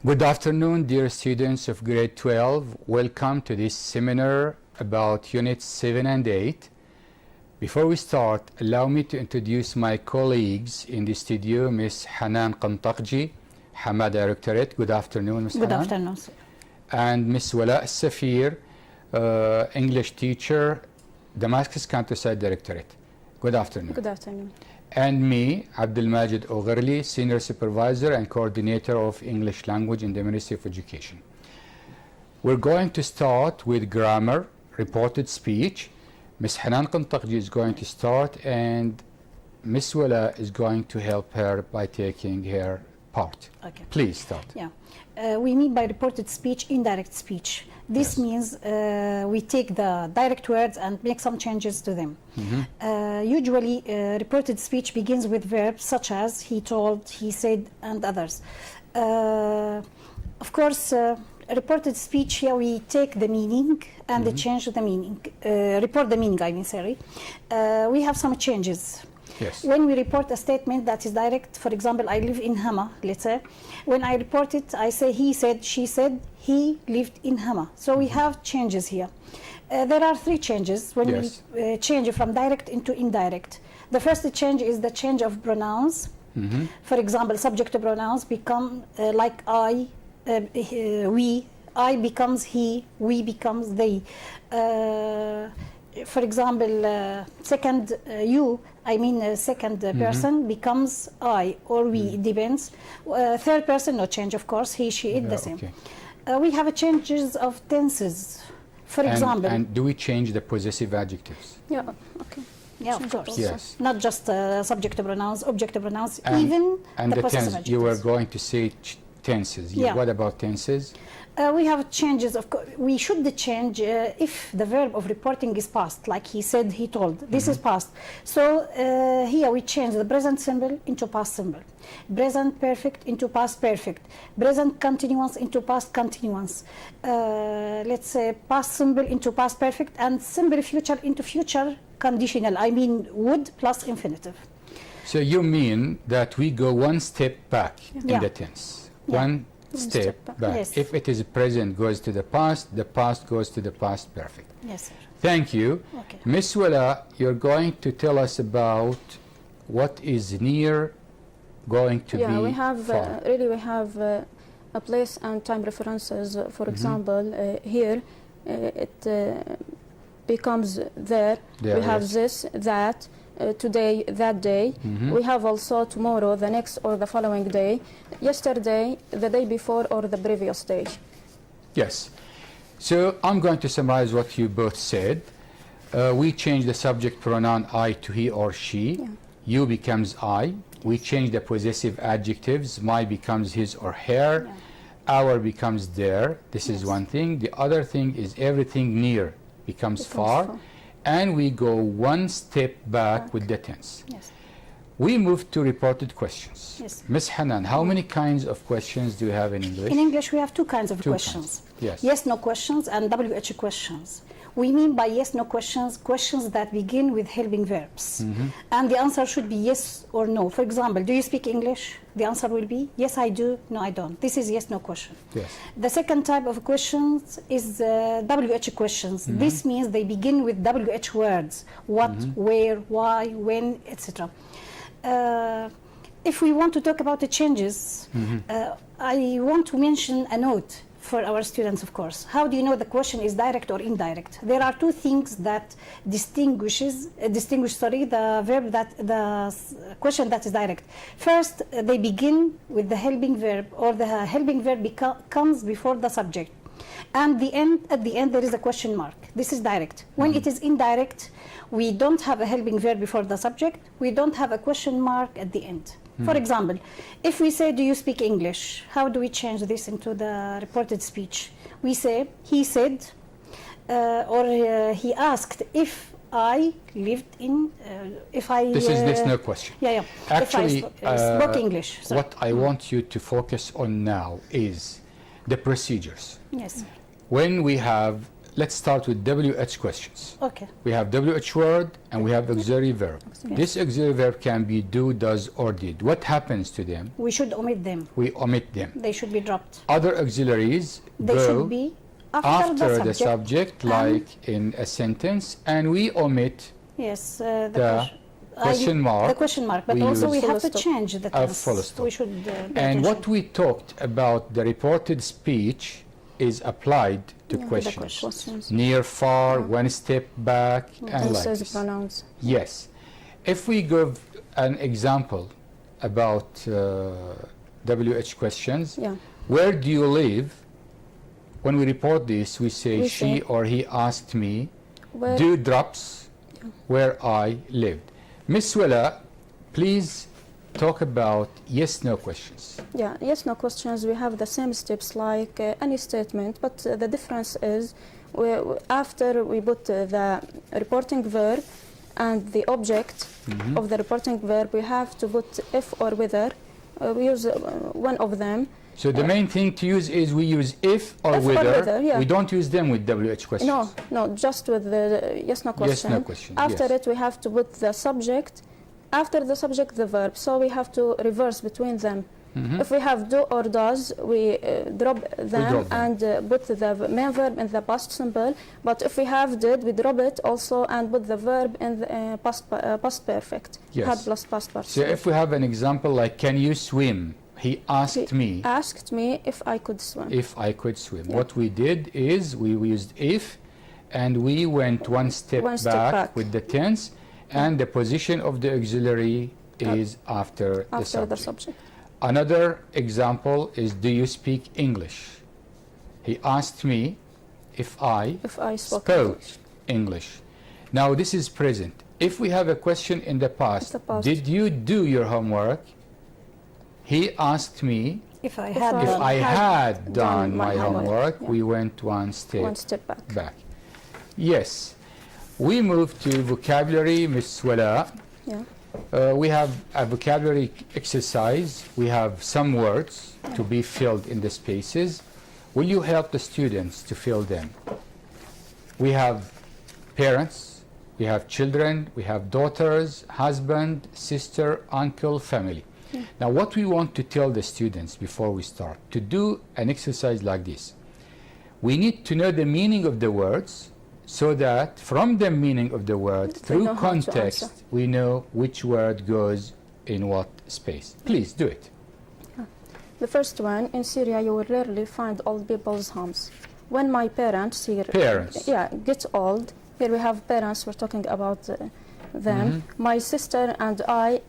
Good afternoon, dear students of grade 12. Welcome to this seminar about units 7 and 8. Before we start, allow me to introduce my colleagues in the studio, Ms. Hanan Qantaqji, Hama Directorate. Good afternoon, Ms. Good Hanan. afternoon, sir. And Ms. Wala Safir, English teacher, Damascus Countryside Directorate. Good afternoon. Good afternoon. And me, Abdul Majid Ogharli, Senior Supervisor and Coordinator of English Language in the Ministry of Education. We're going to start with grammar, reported speech. Ms. Hanan Qantaqji is going to start, and Ms. Wala is going to help her by taking her part. Okay. Please start. Yeah. We mean by reported speech indirect speech. This means we take the direct words and make some changes to them. Usually, reported speech begins with verbs such as he told, he said, and others. Of course, reported speech here we take the meaning and change the meaning. Report the meaning, I mean, sorry. We have some changes. Yes. When we report a statement that is direct, for example, I live in Hama, let's say. When I report it, I say he said, she said, he lived in Hama. So we have changes here. There are three changes when we change from direct into indirect. The first change is the change of pronouns. For example, subject pronouns become like I, we, I becomes he, we becomes they. For example, second you, I mean second person becomes I or we, it depends. Third person, no change, of course, he, she, it, the same. Okay. We have changes of tenses. For example. And do we change the possessive adjectives? Yeah, okay. Yeah, of course. Yes. Not just subject pronouns, object pronouns, And, even and the possessive tense, adjectives. you were going to say tenses. Yeah. What about tenses? We have changes. Of course, we should change if the verb of reporting is past, like he said, he told. This is past. So here we change the present simple into past simple, present perfect into past perfect, present continuous into past continuous. Let's say past simple into past perfect, and simple future into future conditional. I mean would plus infinitive. So you mean that we go one step back in the tense. One step back. Yes. If it is present, goes to the past goes to the past perfect. Yes, sir. Thank you. Okay. Ms. Wala, you're going to tell us about what is near going to be Yeah, we have far. really we have a place and time references. For example, here it becomes there. There, We have yes. this, that. Today, that day. We have also tomorrow, the next or the following day, yesterday, the day before, or the previous day. Yes. So I'm going to summarize what you both said. We change the subject pronoun I to he or she. Yeah. You becomes I. We change the possessive adjectives. My becomes his or her. Our becomes their. This is one thing. The other thing is everything near becomes far. And we go one step back with the tense. Yes. We move to reported questions. Yes. Ms. Hanan, how many kinds of questions do you have in English? In English, we have two kinds of Two questions. kinds. Yes. Yes, no questions and WH questions. We mean by yes, no questions, questions that begin with helping verbs. And the answer should be yes or no. For example, do you speak English? The answer will be yes, I do, no, I don't. This is yes, no question. Yes. The second type of questions is WH questions. This means they begin with WH words. What, where, why, when, etc. If we want to talk about the changes, I want to mention a note for our students, of course. How do you know the question is direct or indirect? There are two things that distinguish the verb that the question that is direct. First, they begin with the helping verb, or the helping verb comes before the subject. And at the end there is a question mark. This is direct. When it is indirect, we don't have a helping verb before the subject. We don't have a question mark at the end. For example, if we say, do you speak English? How do we change this into the reported speech? We say, he said, or he asked if I lived in, if I... This is no question. Yeah. Actually, if I spoke English. Sorry. What I want you to focus on now is the procedures. Yes. When we have let's start with WH questions. Okay. We have WH word and we have auxiliary verb. Yes. This auxiliary verb can be do, does, or did. What happens to them? We should omit them. We omit them. They should be dropped. Other auxiliaries They go should be after the subject, like in a sentence, and we omit Yes, the question mark. The question mark, but We also use we have to full stop. change the A tense. full stop. We should pay And attention. what we talked about the reported speech is applied to Yeah, the questions. questions. Near, far, one step back, and like Tenses, this. pronouns. Yes. If we give an example about WH questions, Yeah. where do you live? When we report this, we say We she say- or he asked me. Where, Do drops where I lived. Miss Willa, please talk about yes/no questions. yeah, yes, no questions. We have the same steps like any statement, but the difference is after we put the reporting verb and the object of the reporting verb, we have to put if or whether. We use one of them. So the main thing to use is we use if or If or whether. whether, yeah. We don't use them with WH questions. No, just with the yes, no question. Yes/no question. After yes. it, we have to put the subject. After the subject, the verb. So we have to reverse between them. If we have do or does, we drop them drop them. and put the main verb in the past simple. But if we have did, we drop it also and put the verb in the past perfect. Yes. Had plus past So participle. if we have an example like, can you swim? He asked me Asked me if I could swim. if I could swim. Yeah. What we did is we used if, and we went one step, One step back back. with the tense, and the position of the auxiliary is after the After subject. the subject. Another example is, do you speak English? He asked me if I If I spoke spoke English. Now this is present. If we have a question in the past, The past. did you do your homework? He asked me If I If had I- if done. I had done my homework, homework. yeah. We went one step one step back. back. Yes. We move to vocabulary, Miss Wala. Yeah. We have a vocabulary exercise. We have some words to be filled in the spaces. Will you help the students to fill them? We have parents, we have children, we have daughters, husband, sister, uncle, family. Now what we want to tell the students before we start, to do an exercise like this, we need to know the meaning of the words, so that from the meaning of the word, They through know how to answer. context, we know which word goes in what space. Please do it. The first one, in Syria, you will rarely find old people's homes. When my parents here Parents. get old, here we have parents, we're talking about them. My sister and I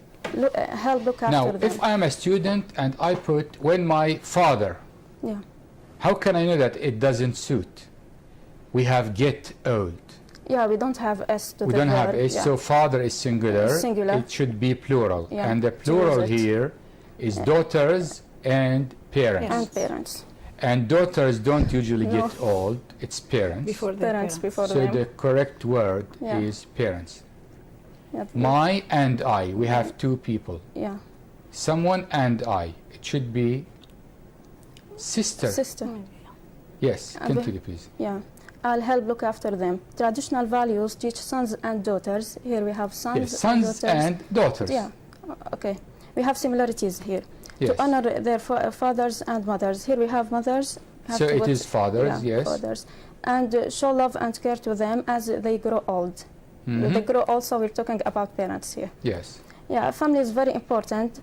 help look after Now, them. if I am a student and I put when my father, Yeah, how can I know that it doesn't suit? We have get old. yeah, we don't have S to We the don't have verb, S, yeah. so father is singular. Singular. It should be plural. Yeah, And the to use plural it. here is daughters and parents. And parents. And daughters don't usually No. get old, it's parents. Before their Parents before So them. the correct word Yeah. is parents. Yeah, My and I, we have two people. yeah. Someone and I, it should be sister. Sister. Yes, And continue please. Yeah. I'll help look after them. Traditional values teach sons and daughters. Here we have sons, Yes, sons and daughters. and daughters. Yeah, okay. We have similarities here. Yes. To honor their fathers and mothers. Here we have mothers. Have So to it put- is fathers, yeah, yes. fathers. And show love and care to them as they grow old. Mhm. They grow also, we're talking about parents here. Yes. Yeah, family is very important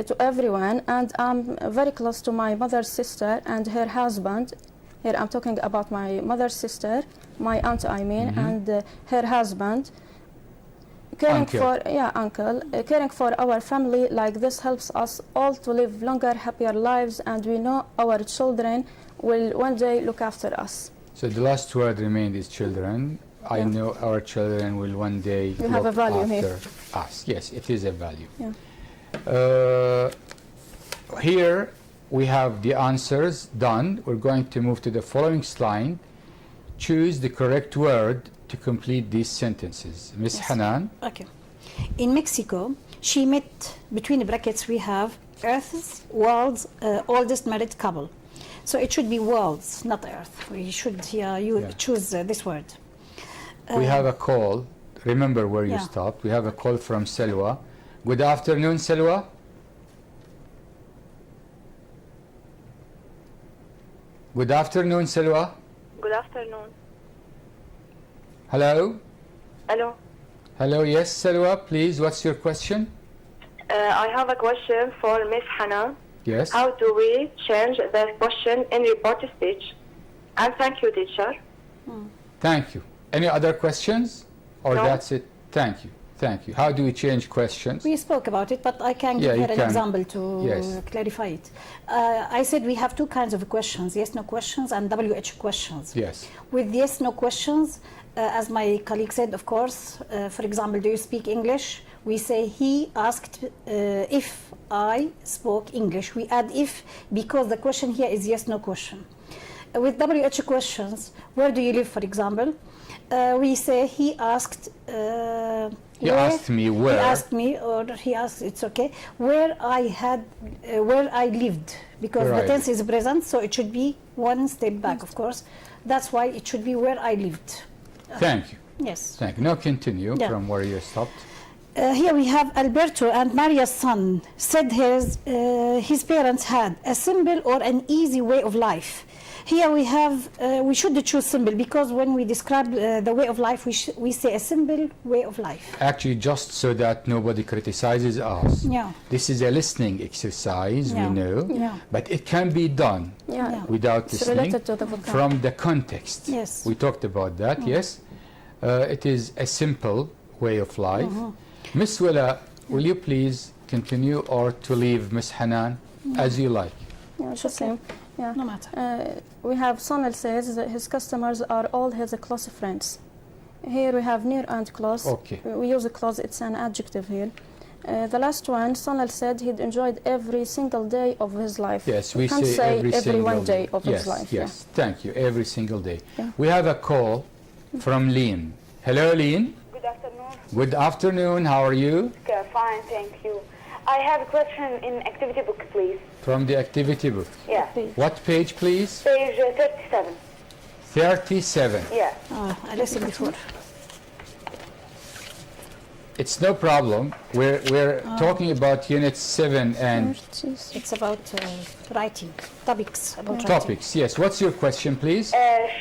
to everyone, and I'm very close to my mother's sister and her husband. Here I'm talking about my mother's sister, my aunt I mean, and her husband. Caring Uncle. for uncle, caring for our family like this helps us all to live longer, happier lives, and we know our children will one day look after us. So the last word remained is children. I Yeah. know our children will one day You have a look value after here. us. Yes, it is a value. Yeah. Here we have the answers done. We're going to move to the following slide. Choose the correct word to complete these sentences. Miss Yes. Hanan. Okay. In Mexico, she met, between the brackets we have, Earth's world's oldest married couple. So it should be worlds, not Earth. We should choose this word. We have a call. Remember where you Yeah. stopped. We have a call from Selwa. Good afternoon, Selwa. Good afternoon, Selwa. Good afternoon. Hello. Hello. Hello. Yes, Selwa. Please. What's your question? I have a question for Miss Hannah. Yes. How do we change the question in report speech? And thank you, teacher. Thank you. Any other questions? Or No. that's it? Thank you. Thank you. How do we change questions? We spoke about it, but I can Yeah, give you her an can. example to Yes. clarify it. I said we have two kinds of questions, yes/no questions and WH questions. Yes. With yes/no questions, as my colleague said, of course, for example, do you speak English? We say he asked if I spoke English. We add if because the question here is yes/no question. With WH questions, where do you live, for example? We say he asked. He asked me where. He asked me, or he asked. It's okay. Where I lived, because Where the I tense is present, so it should be one step back. Of course, that's why it should be where I lived. Thank you. Yes. Thank you. Now continue Yeah. from where you stopped. Here we have Alberto and Maria's son said his parents had a simple or an easy way of life. Here we have, we should choose simple because when we describe the way of life, we say a simple way of life. Actually, just so that nobody criticizes us. Yeah. This is a listening exercise, Yeah. we know, Yeah. but it can be done Yeah. without It's listening related to the vocabulary. from the context. Yes. We talked about that, yes. It is a simple way of life. Miss Willa, will you please continue or to leave Miss Hanan as you like? Yeah, it's the same. Yeah. No matter. We have Sonal says that his customers are all his close friends. Here we have near and close. Okay. We use a close, it's an adjective here. The last one, Sonal said he'd enjoyed every single day of his life. Yes, we can't say every single one day of yes, his life. Yes, thank you. Every single day. Yeah. We have a call from Lean. Hello, Lean. Good afternoon. Good afternoon. How are you? Okay, fine, thank you. I have a question in activity book, please. From the activity book. Yeah. What page, please? Page 37. 37. Yeah. I listened before. It's no problem. We're talking about unit 7 and It's about writing, topics about writing. topics. Yes. What's your question, please?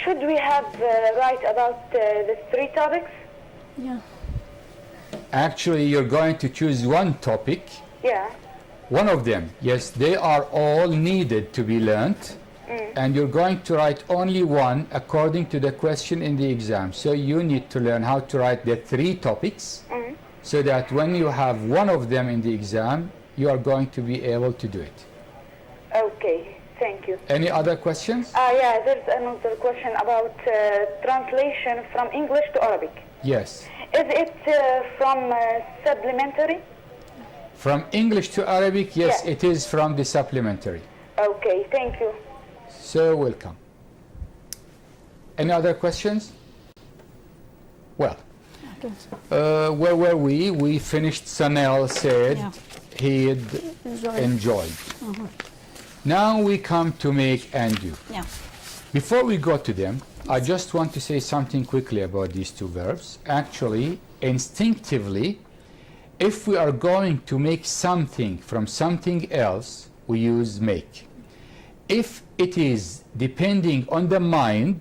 Should we have write about the 3 topics? Yeah. Actually, you're going to choose one topic. Yeah. One of them, yes, they are all needed to be learnt, and you're going to write only one according to the question in the exam. So you need to learn how to write the 3 topics, so that when you have one of them in the exam, you are going to be able to do it. Okay, thank you. Any other questions? Yeah, there's another question about translation from English to Arabic. Yes. Is it from supplementary? From English to Arabic, yes, Yeah. it is from the supplementary. Okay, thank you. So welcome. Any other questions? Well, where were we? We finished. Sanel said Yeah. he'd enjoyed. Now we come to make and do. Yeah. Before we go to them, I just want to say something quickly about these 2 verbs. Actually, instinctively, if we are going to make something from something else, we use make. If it is depending on the mind,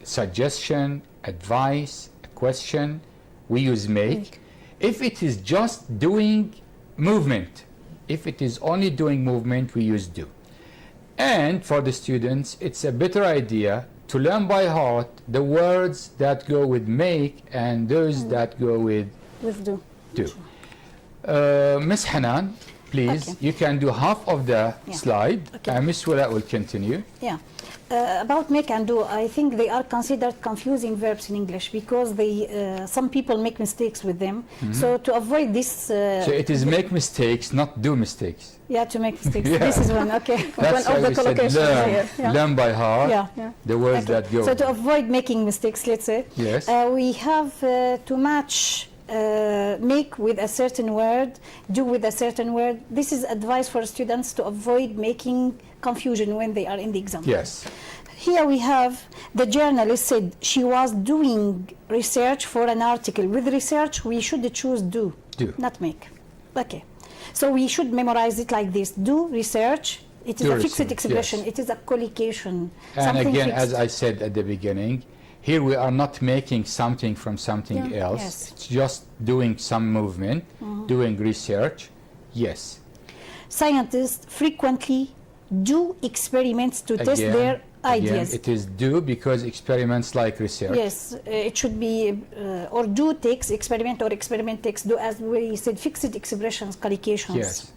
suggestion, advice, a question, we use make. If it is just doing movement, if it is only doing movement, we use do. And for the students, it's a better idea to learn by heart the words that go with make and those that go with do. do. Miss Hanan, please, Okay. you can do half of the Yeah. slide, Okay. and Miss Wala will continue. Yeah. About make and do, I think they are considered confusing verbs in English because some people make mistakes with them. So to avoid this, So it is make mistakes, not do mistakes. yeah, to make mistakes. Yeah. This is one. Okay. That's of why the we said collocations learn, here, yeah. learn by heart Yeah. Yeah. the words Okay. that go. So to avoid making mistakes, let's say, Yes. we have to match make with a certain word, do with a certain word. This is advice for students to avoid making confusion when they are in the exam. Yes. Here we have the journalist said she was doing research for an article. With research, we should choose do, not make. Okay. So we should memorize it like this. Do research. It is Do a fixed research, expression. yes. It is a collocation. And something again, fixed. as I said at the beginning, here we are not making something from something Yeah. else. Yes. It's just doing some movement, doing research. Yes. Scientists frequently do experiments to test their ideas. Again, it is do because experiments like research. Yes, it should be or do takes experiment or experiment takes do, as we said, fixed expressions, collocations. Yes.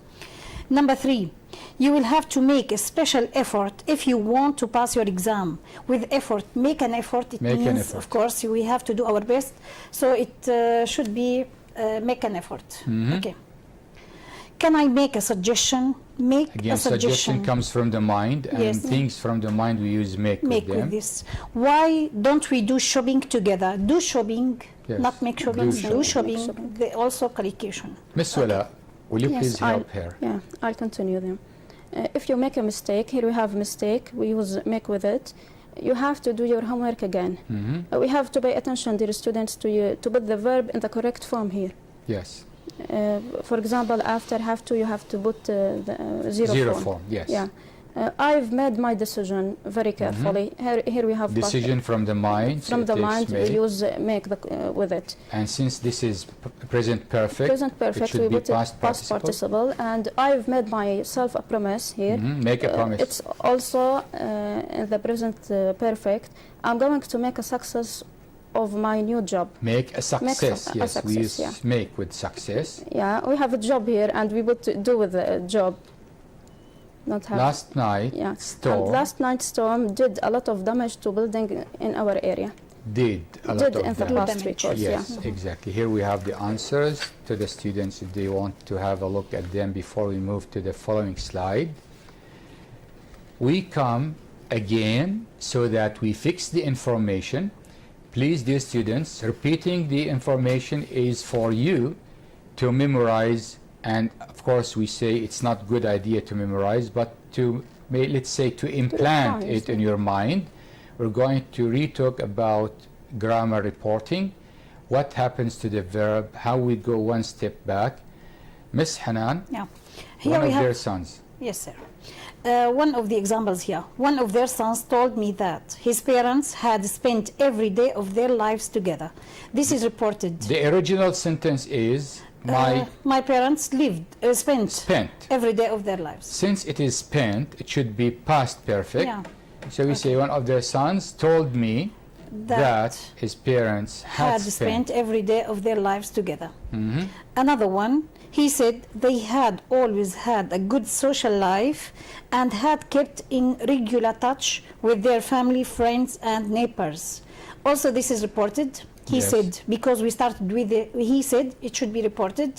Number 3, you will have to make a special effort if you want to pass your exam. With effort, make an effort. It Make an means, effort. of course, we have to do our best. So it should be make an effort. Okay. Can I make a suggestion? Make Again, a suggestion. comes from the mind, and Yes. things from the mind we use make Make with them. with this. Why don't we do shopping together? Do shopping, Yes. not make shopping. Do Do shopping. shopping. Make shopping. They also collocation. Miss Wala, will you Yes, please help her? Yeah, I'll continue them. If you make a mistake, here we have mistake, we use make with it. You have to do your homework again. We have to pay attention, dear students, to put the verb in the correct form here. Yes. For example, after have to, you have to put the zero form. Yes. Yeah. I've made my decision very carefully. Here we have Decision from the mind. from it the takes mind, we make. use make with it. And since this is present perfect, Present it perfect, should we be put it past participle. participle. And I've made myself a promise here. Make a promise. It's also in the present perfect. I'm going to make a success of my new job. Make a success. a Yes, we success, use yeah. make with success. Yeah, we have a job here, and we would do with the job. Not have. Last night, Yeah. storm And last night's storm did a lot of damage to building in our area. did a lot Did of in the damage. past damage. week. Yes, exactly. Here we have the answers to the students if they want to have a look at them before we move to the following slide. We come again so that we fix the information. Please, dear students, repeating the information is for you to memorize, and of course we say it's not good idea to memorize, but to, let's say, to implant refine, it in your mind. We're going to re-talk about grammar reporting, what happens to the verb, how we go one step back. Miss Hanan, Yeah. Here one we of have. their sons. Yes, sir. One of the examples here. One of their sons told me that his parents had spent every day of their lives together. This is reported. The original sentence is My parents spent spent. every day of their lives. Since it is spent, it should be past perfect. Yeah. So we say one of their sons told me that his parents Had spent every day of their lives together. Another one, he said they had always had a good social life and had kept in regular touch with their family, friends, and neighbors. Also, this is reported. He Yes. said, because we started with he said it should be reported.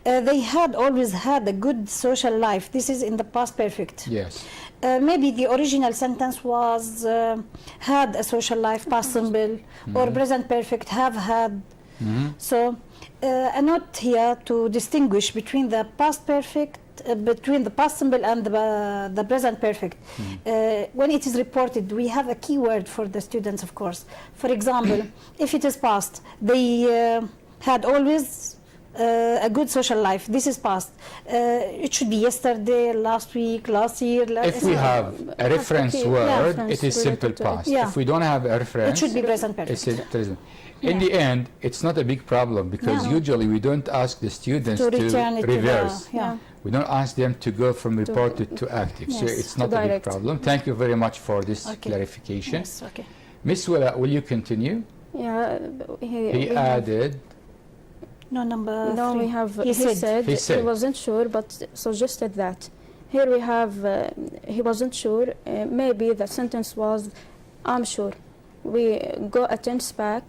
They had always had a good social life. This is in the past perfect. Yes. Maybe the original sentence was had a social life, past simple, or present perfect, have had. So a note here to distinguish between the past perfect, between the past simple and the present perfect. When it is reported, we have a key word for the students, of course. For example, if it is past, they had always a good social life. This is past. It should be yesterday, last week, last year. If we have a reference okay, word, reference it is simple related to it. past. Yeah. If we don't have a It reference, should be present perfect. it's present. In the end, it's not a big problem because No. usually we don't ask the students To to return it reverse. to the, yeah. We don't ask them to go from reported to active. So Yes, it's to not a big direct. problem. Thank you very much for this Okay. clarification. Yes, okay. Miss Wala, will you continue? Yeah, He we have- added, No, number No, 3. we have. He said. He said. He wasn't sure, but suggested that. Here we have. He wasn't sure. Maybe the sentence was, "I'm sure." We go a tense back.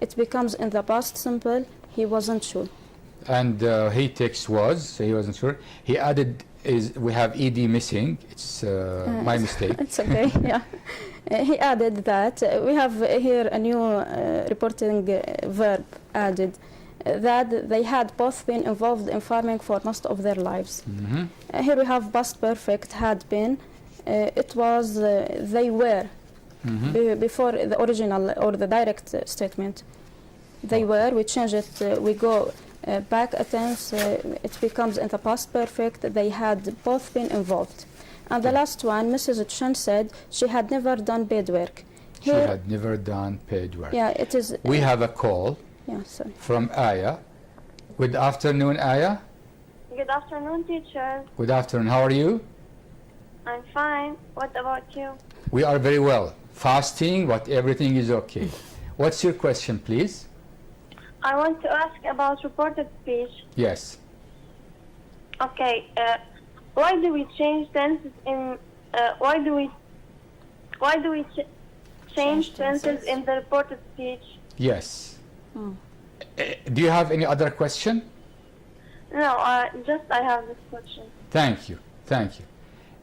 It becomes in the past simple. He wasn't sure. and he takes was, so he wasn't sure. He added is we have ed missing. It's my mistake. It's okay. Yeah. He added that we have here a new reporting verb added. that they had both been involved in farming for most of their lives. Here we have past perfect, had been. It was they were before the original or the direct statement. They were, we change it, we go back a tense, it becomes in the past perfect. They had both been involved. And the last one, Mrs. Chen said she had never done paid work. She had never done paid work. Yeah, it is. We have a call from Aya. Good afternoon, Aya. Good afternoon, teacher. Good afternoon. How are you? I'm fine. What about you? We are very well. Fasting, but everything is okay. What's your question, please? I want to ask about reported speech. Yes. Okay. Why do we change tenses in? Why do we change tenses in the reported speech? Yes. Do you have any other question? No. Just I have this question. Thank you. Thank you.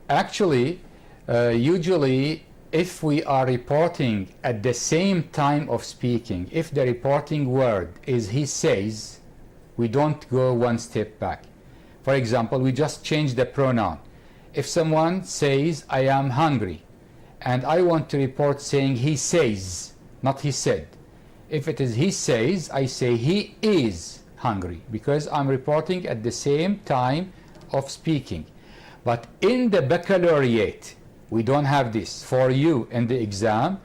Actually, usually, if we are reporting at the same time of speaking, if the reporting word is he says, we don't go one step back. For example, we just change the pronoun. If someone says, I am hungry, and I want to report saying he says, not he said. If it is he says, I say he is hungry, because I'm reporting at the same time of speaking. But in the baccalaureate, we don't have this. For you in the exam,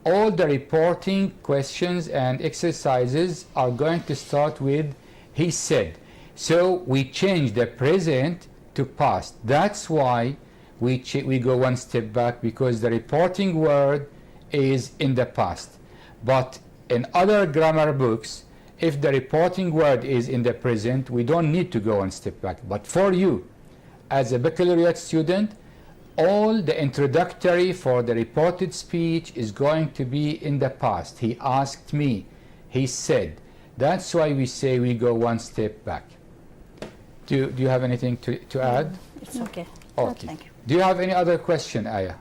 all the reporting questions and exercises are going to start with he said. So we change the present to past. That's why we go one step back, because the reporting word is in the past. But in other grammar books, if the reporting word is in the present, we don't need to go one step back. But for you, as a baccalaureate student, all the introductory for the reported speech is going to be in the past. He asked me, he said. That's why we say we go one step back. Do you have anything to add? It's okay. Okay. Thank you. Do you have any other question, Aya?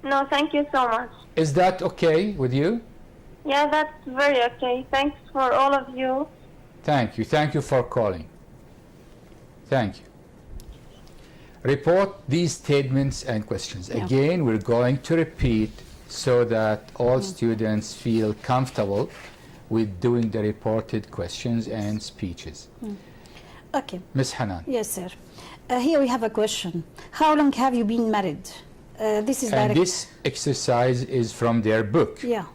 No, thank you so much. Is that okay with you? Yeah, that's very okay. Thanks for all of you. Thank you. Thank you for calling. Thank you. Report these statements and questions. Yeah. Again, we're going to repeat so that all students feel comfortable with doing the reported questions and speeches. Okay. Ms. Hanan. Yes, sir. Here we have a question. How long have you been married? This is And direct. this exercise is from their book. Yeah.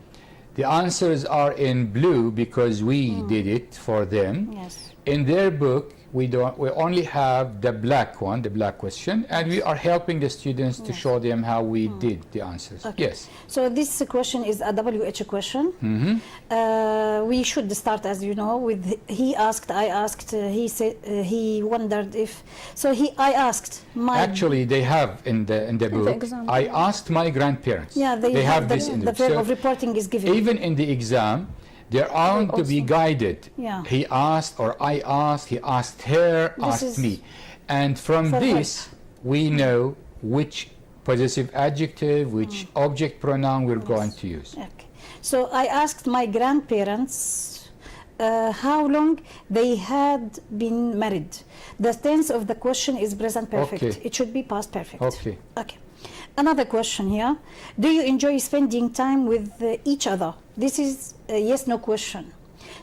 The answers are in blue because we did it for them. Yes. In their book, we only have the black one, the black question, and we are helping the students to show them how we did the answers. Okay. Yes. So this question is a WH question. We should start, as you know, with he asked, I asked, he said, he wondered if. So I asked my. Actually, they have in the book. exam. I asked my grandparents. Yeah, they have the, this in the the verb book. of reporting is given. Even in the exam, they are to be guided. Yeah. He asked, or I asked, he asked her, This asked is me. And from for this, we know which possessive adjective, which object pronoun we're going to use. Okay. So I asked my grandparents how long they had been married. The tense of the question is present perfect. Okay. It should be past perfect. Okay. Okay. Another question here. Do you enjoy spending time with each other? This is a yes/no question.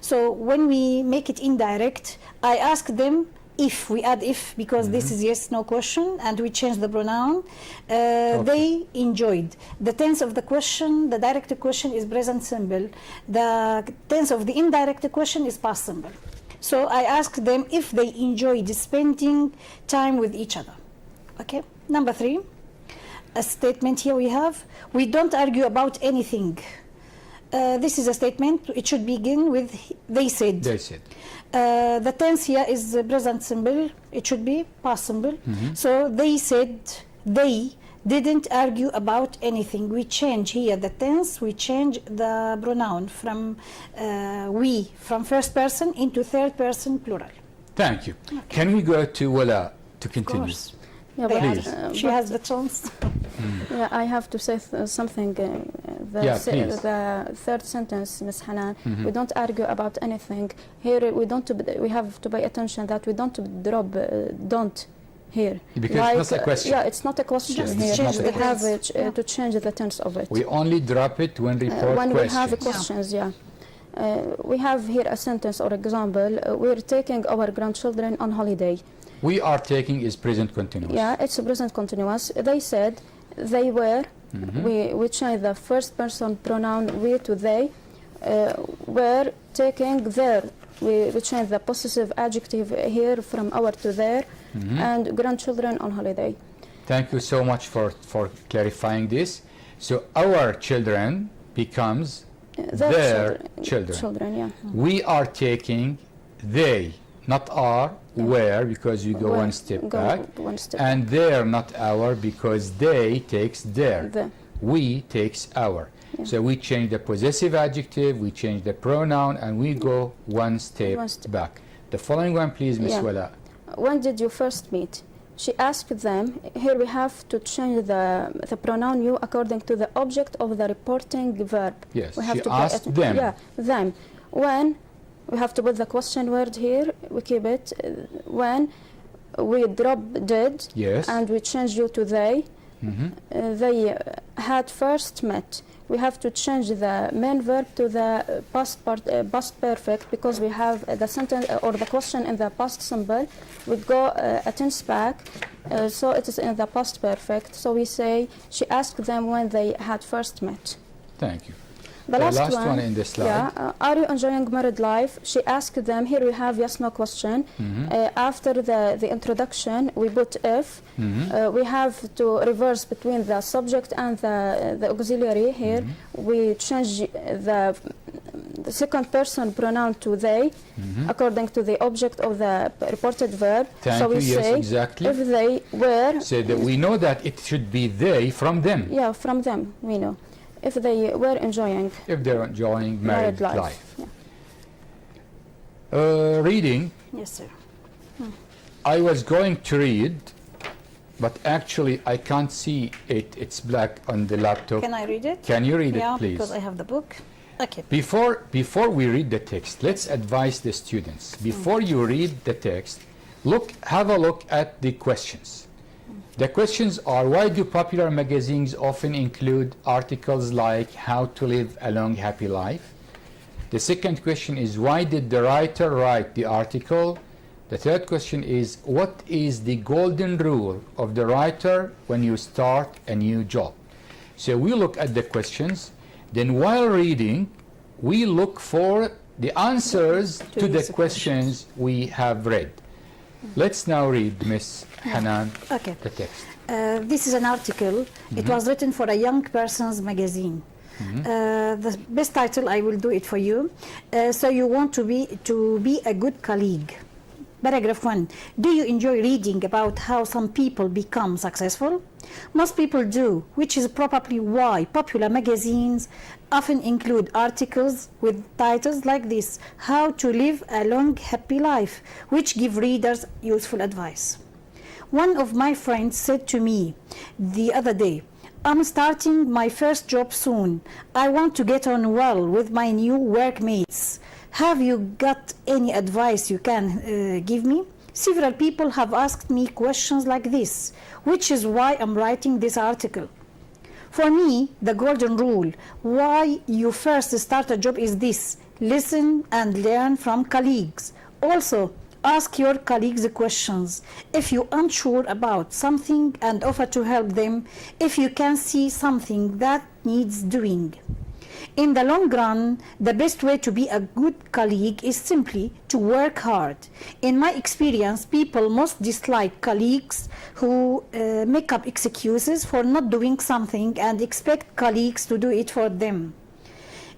So when we make it indirect, I ask them if, we add if, because this is yes/no question, and we change the pronoun. They enjoyed. The tense of the question, the direct question is present simple. The tense of the indirect question is past simple. So I asked them if they enjoyed spending time with each other. Okay. Number 3. A statement here we have. We don't argue about anything. This is a statement. It should begin with they said. They said. The tense here is present simple. It should be past simple. So they said they didn't argue about anything. We change here the tense. We change the pronoun from we, from first person into third person plural. Thank you. Can we go to Wala to continue? Of course. Yeah, They but, Please. she has the chance. yeah, I have to say something Yeah, please. the third sentence, Ms. Hanan. We don't argue about anything. Here we have to pay attention that we don't drop don't here. Because it's not a question. Yeah, it's not a question Just here. change We the have tense. to change the tense of it. We only drop it when report When questions. we have questions, yeah. We have here a sentence or example. We're taking our grandchildren on holiday. We are taking is present continuous. Yeah, it's a present continuous. They said they were. We change the first person pronoun we to they. Were taking their. We change the possessive adjective here from our to their, and grandchildren on holiday. Thank you so much for clarifying this. So our children becomes their children. Children, yeah. We are taking they, not our, where, because you go one step back. One step. And their, not our, because they takes their. The. We takes our. Yeah. So we change the possessive adjective, we change the pronoun, and we go one step back. The following one, please, Ms. Yeah. Wala. When did you first meet? She asked them. Here we have to change the pronoun you according to the object of the reporting verb. Yes, We have she to asked them. Yeah, them. When we have to put the question word here. We keep it. When we drop did. Yes. And we change you to they. They had first met. We have to change the main verb to the past perfect because we have the sentence or the question in the past simple. We go a tense back, so it is in the past perfect. So we say she asked them when they had first met. Thank you. The last one in the slide. Yeah, are you enjoying married life? She asked them. Here we have yes no question. After the introduction, we put if. We have to reverse between the subject and the auxiliary. Here we change the second person pronoun to they according to the object of the reported verb. Thank so we you. Yes, say exactly. if they were. So that we know that it should be they from them. Yeah, from them we know. If they were enjoying. If they're enjoying married life. Yeah. Reading. Yes, sir. I was going to read, but actually I can't see it. It's black on the laptop. Can I read it? Can you read Yeah, it, please? because I have the book. Okay. Before we read the text, let's advise the students. Before you read the text, have a look at the questions. The questions are, why do popular magazines often include articles like how to live a long, happy life? The second question is, why did the writer write the article? The third question is, what is the golden rule of the writer when you start a new job? So we look at the questions, then while reading, we look for the answers to the questions we have read. Let's now read, Ms. Hanan, Okay. the text. This is an article. It was written for a young person's magazine. The best title, I will do it for you. So you want to be a good colleague. Paragraph 1. Do you enjoy reading about how some people become successful? Most people do, which is probably why popular magazines often include articles with titles like this: How to Live a Long, Happy Life, which give readers useful advice. One of my friends said to me the other day, I'm starting my first job soon. I want to get on well with my new workmates. Have you got any advice you can give me? Several people have asked me questions like this, which is why I'm writing this article. For me, the golden rule, why you first start a job is this: listen and learn from colleagues. Also, ask your colleagues questions if you're unsure about something and offer to help them if you can see something that needs doing. In the long run, the best way to be a good colleague is simply to work hard. In my experience, people most dislike colleagues who make up excuses for not doing something and expect colleagues to do it for them.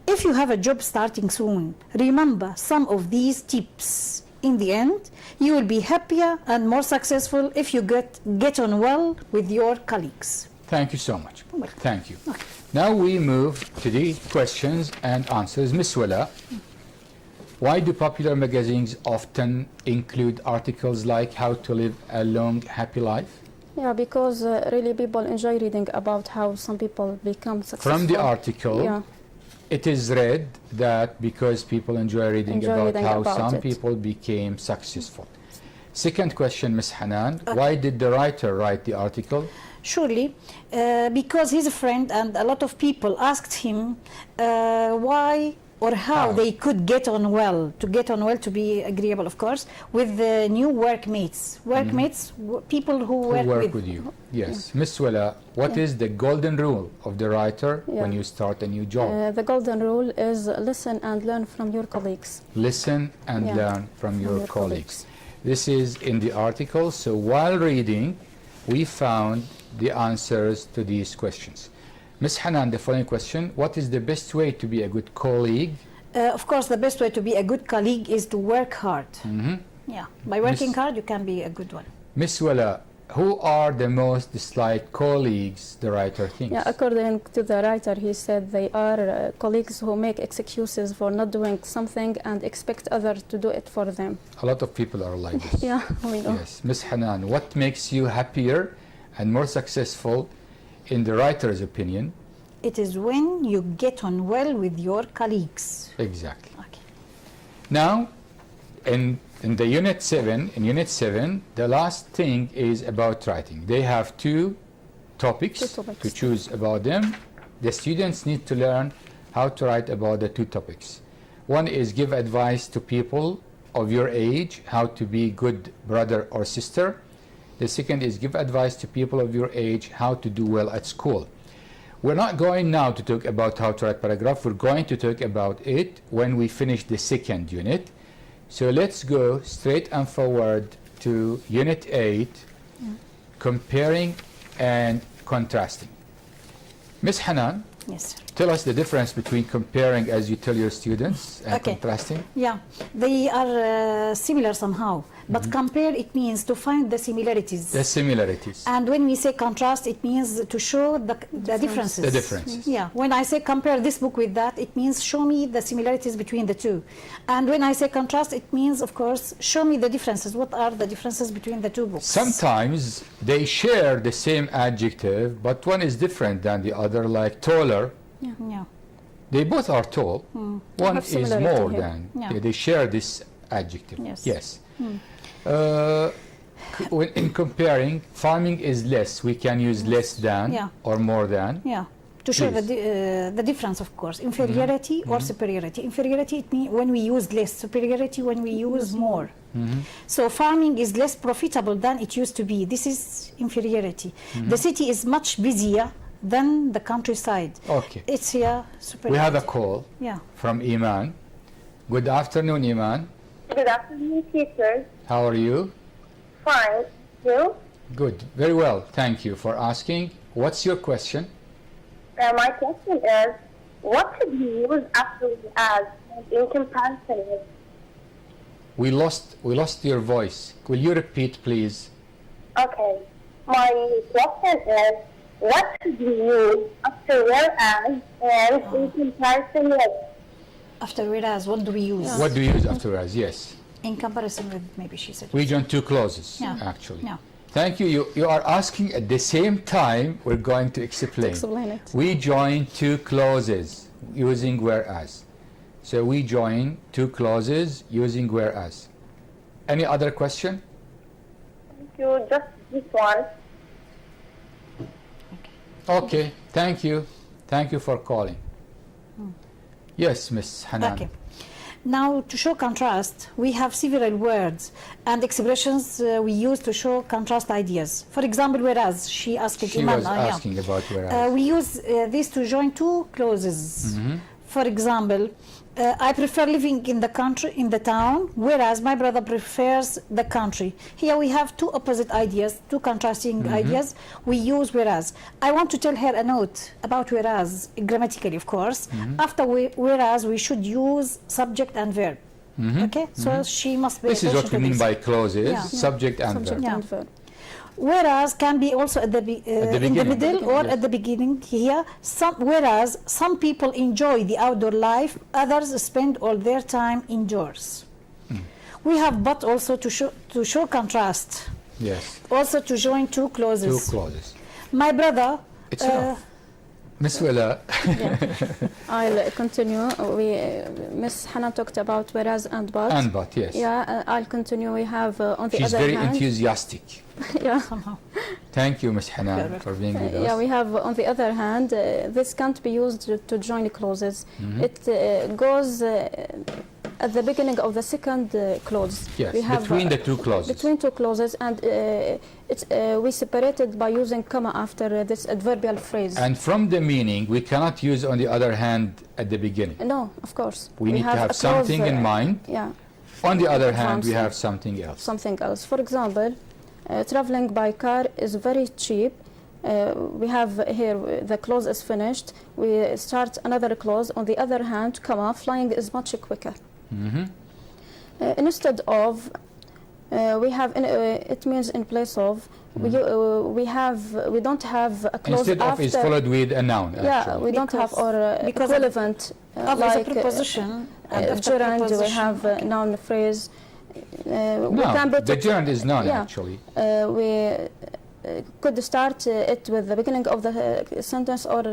If you have a job starting soon, remember some of these tips. In the end, you will be happier and more successful if you get on well with your colleagues. Thank you so much. Welcome. Thank you. Okay. Now we move to the questions and answers. Ms. Wala, why do popular magazines often include articles like how to live a long, happy life? Yeah, because really people enjoy reading about how some people become successful. From the article, Yeah. it is read that because people enjoy reading Enjoy about reading how about some it. people became successful. Second question, Ms. Hanan, why did the writer write the article? Surely, because he's a friend and a lot of people asked him why or how they could get on well, to be agreeable, of course, with the new workmates. Workmates, people who Who work with you? Yes. Ms. Wella, what is the golden rule of the writer when you start a new job? The golden rule is listen and learn from your colleagues. Listen and learn from your colleagues. This is in the article. So while reading, we found the answers to these questions. Ms. Hanan, the following question: what is the best way to be a good colleague? Of course, the best way to be a good colleague is to work hard. Yeah, by working Miss- hard, you can be a good one. Ms. Wella, who are the most disliked colleagues, the writer thinks? Yeah, according to the writer, he said they are colleagues who make excuses for not doing something and expect others to do it for them. A lot of people are like this. Yeah, we know. Yes. Ms. Hanan, what makes you happier and more successful in the writer's opinion? It is when you get on well with your colleagues. Exactly. Okay. Now, in the unit 7, the last thing is about writing. They have two topics to choose about them. The students need to learn how to write about the two topics. One is give advice to people of your age, how to be good brother or sister. The second is give advice to people of your age, how to do well at school. We're not going now to talk about how to write paragraph. We're going to talk about it when we finish the second unit. So let's go straight and forward to Unit 8, comparing and contrasting. Ms. Hanan, Yes, sir. tell us the difference between comparing, as you tell your students, and contrasting. Yeah, they are similar somehow, but compare, it means to find the similarities. The similarities. And when we say contrast, it means to show the differences. The differences. Yeah, when I say compare this book with that, it means show me the similarities between the two. And when I say contrast, it means, of course, show me the differences. What are the differences between the two books? Sometimes they share the same adjective, but one is different than the other, like taller. Yeah. They both are tall. One have is similarity more here. than. Yeah. They share this adjective. Yes. When in comparing, farming is less. We can use less than or more than. Yeah, to show Please. the difference, of course. Inferiority or superiority. Inferiority, it means when we use less. Superiority, when we use more. So farming is less profitable than it used to be. This is inferiority. The city is much busier than the countryside. Okay. It's here superiority. We have a call Yeah. from Iman. Good afternoon, Iman. Good afternoon, teachers. How are you? Fine. You? Good. Very well. Thank you for asking. What's your question? My question is, what should we use after we add in comparison with? We lost your voice. Will you repeat, please? Okay. My question is, what should we use after whereas and in comparison with? After whereas, what do we use? What do you use afterwards? Yes. In comparison with, maybe she said. We join two clauses, Yeah. actually. Yeah. Thank you. You are asking at the same time. We're going to explain. Explain it. We join two clauses using whereas. So we join two clauses using whereas. Any other question? Thank you. Just this one. Okay. Thank you. Thank you for calling. Yes, Miss Hanan. Okay. Now, to show contrast, we have several words and expressions we use to show contrast ideas. For example, whereas, she asked She Iman, was asking about whereas. we use this to join two clauses. For example, I prefer living in the country, in the town, whereas my brother prefers the country. Here we have two opposite ideas, two contrasting ideas. We use whereas. I want to tell her a note about whereas, grammatically, of course. After whereas, we should use subject and verb. Okay, so she must be. This is what we mean by clauses, Yeah. subject and Subject verb. and verb. Whereas can be also at the, in the beginning. middle or Yes. at the beginning here. Whereas some people enjoy the outdoor life, others spend all their time indoors. We have but also to show contrast. Yes. Also to join two clauses. Two clauses. My brother. It's enough. Miss Willa. I'll continue. Miss Hannah talked about whereas and but. And but, yes. Yeah, I'll continue. We have on the She's other very hand. enthusiastic. Yeah. Somehow. Thank you, Miss Hannah, for being with us. Yeah, we have on the other hand, this can't be used to join clauses. It goes at the beginning of the second clause. Yes, we have, between the two clauses. Between two clauses, and we separate it by using comma after this adverbial phrase. And from the meaning, we cannot use on the other hand at the beginning. No, of course. We need to have something in mind. Yeah. On the other hand, we have something else. Something else. For example, traveling by car is very cheap. We have here the clause is finished. We start another clause. On the other hand, comma, flying is much quicker. Instead of, we have it means in place of. We don't have a clause Instead after. of is followed with a noun. Yeah, actually. we don't have or because equivalent Like a preposition. gerund. We have noun phrase. We No, can put the it- gerund is noun yeah. actually. We could start it with the beginning of the sentence or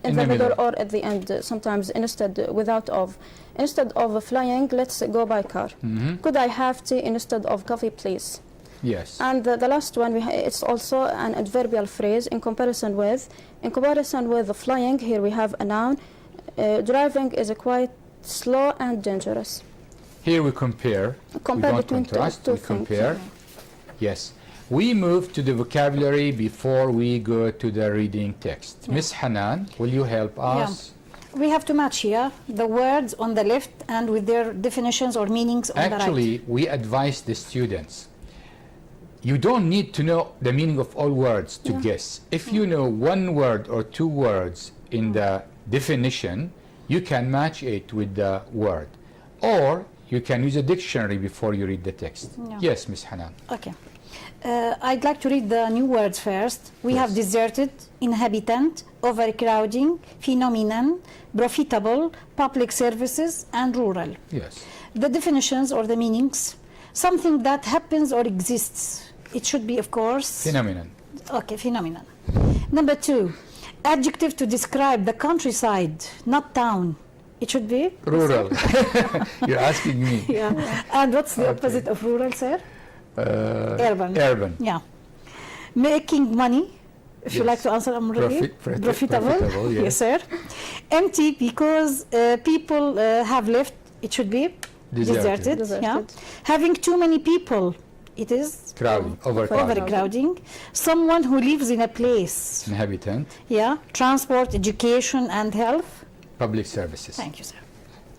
in the middle or at the end, sometimes instead without of. Instead of flying, let's go by car. Could I have tea instead of coffee, please? Yes. And the last one, it's also an adverbial phrase in comparison with. In comparison with flying, here we have a noun. Driving is quite slow and dangerous. Here we compare. Compare we don't between contrast, two we things. compare. Yes. We move to the vocabulary before we go to the reading text. Miss Hanan, will you help us? We have to match here the words on the left and with their definitions or meanings on the right. Actually, we advise the students. You don't need to know the meaning of all words to guess. If you know one word or two words in the definition, you can match it with the word. Or you can use a dictionary before you read the text. Yeah. Yes, Miss Hanan. Okay. I'd like to read the new words first. We have deserted, inhabitant, overcrowding, phenomenon, profitable, public services, and rural. Yes. The definitions or the meanings, something that happens or exists. It should be, of course, Phenomenon. okay, phenomenon. Number 2, adjective to describe the countryside, not town. It should be Rural. You're asking me. yeah. And what's the opposite of rural, sir? Urban. Urban. Yeah. Making money. If you Yes. like to answer, I'm ready. Profitable. Profitable, yes. Yes, sir. Empty because people have left. It should be Deserted. Yeah. Having too many people. It is Crowding. Overcrowding. overcrowding. Someone who lives in a place. Inhabitant. Yeah. Transport, education, and health. Public services. Thank you, sir.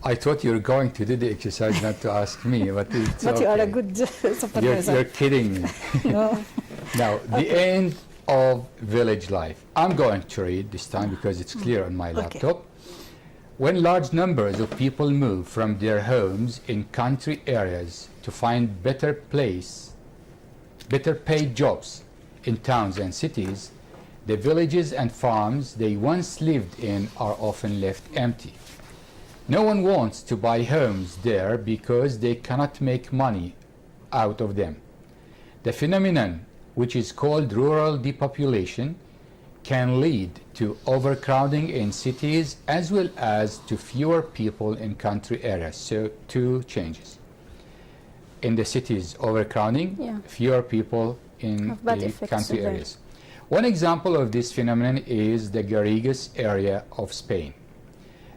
I thought you were going to do the exercise not to ask me, but it's But you are a okay. good You're supervisor. kidding me. No. Now, the end of village life. I'm going to read this time because it's clear on my laptop. When large numbers of people move from their homes in country areas to find better paid jobs in towns and cities, the villages and farms they once lived in are often left empty. No one wants to buy homes there because they cannot make money out of them. The phenomenon, which is called rural depopulation, can lead to overcrowding in cities as well as to fewer people in country areas. So two changes. In the cities, overcrowding, fewer people in Have bad the effects country there. areas. One example of this phenomenon is the Garrigues area of Spain.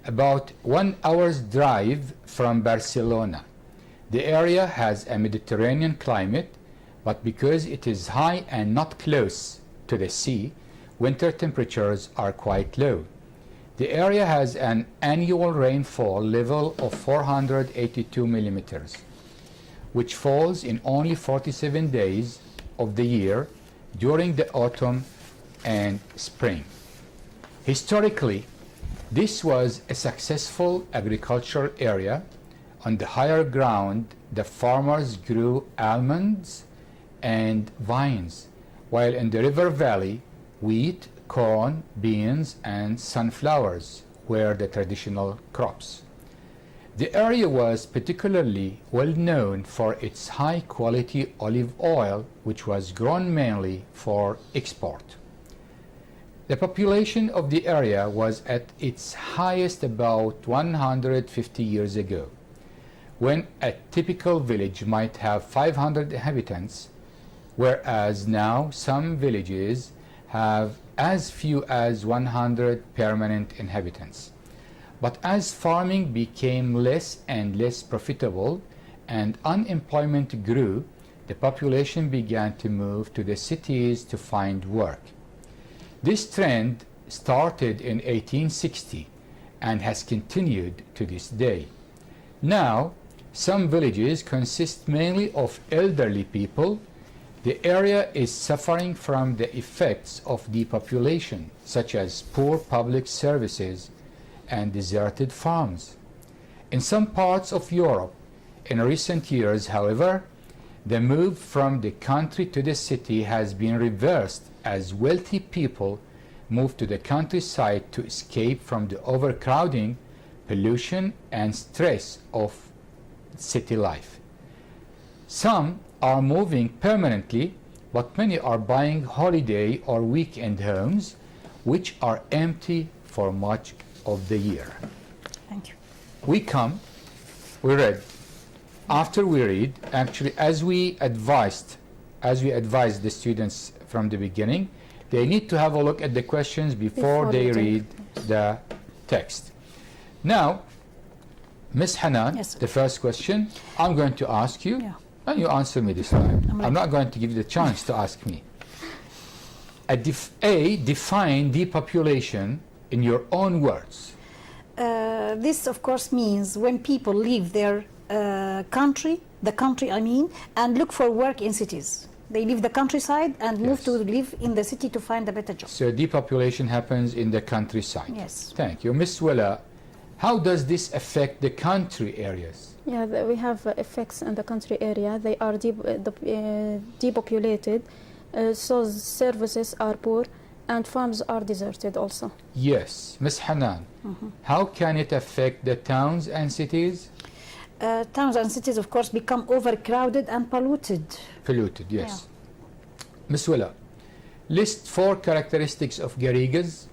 About 1 hour's drive from Barcelona. The area has a Mediterranean climate, but because it is high and not close to the sea, winter temperatures are quite low. The area has an annual rainfall level of 482 millimeters, which falls in only 47 days of the year during the autumn and spring. Historically, this was a successful agricultural area. On the higher ground, the farmers grew almonds and vines, while in the river valley, wheat, corn, beans, and sunflowers were the traditional crops. The area was particularly well known for its high quality olive oil, which was grown mainly for export. The population of the area was at its highest about 150 years ago, when a typical village might have 500 inhabitants, whereas now some villages have as few as 100 permanent inhabitants. But as farming became less and less profitable and unemployment grew, the population began to move to the cities to find work. This trend started in 1860 and has continued to this day. Now, some villages consist mainly of elderly people. The area is suffering from the effects of depopulation, such as poor public services and deserted farms. In some parts of Europe, in recent years, however, the move from the country to the city has been reversed as wealthy people move to the countryside to escape from the overcrowding, pollution, and stress of city life. Some are moving permanently, but many are buying holiday or weekend homes, which are empty for much of the year. Thank you. We read. After we read, actually, as we advised the students from the beginning, they need to have a look at the questions before they read the text. Now, Ms. Hanan, Yes, sir. the first question, I'm going to ask you, Yeah. and you answer me this time. I'm I'm not going to give you the chance to ask me. Define depopulation in your own words. This, of course, means when people leave their country, and look for work in cities. They leave the countryside and move Yes. to live in the city to find a better job. So depopulation happens in the countryside. Yes. Thank you. Ms. Willa, how does this affect the country areas? Yeah, we have effects in the country area. They are depopulated, so services are poor, and farms are deserted also. Yes. Ms. Hanan, how can it affect the towns and cities? Towns and cities, of course, become overcrowded and polluted. Polluted, yes. Ms. Willa, list 4 characteristics of Garrigues.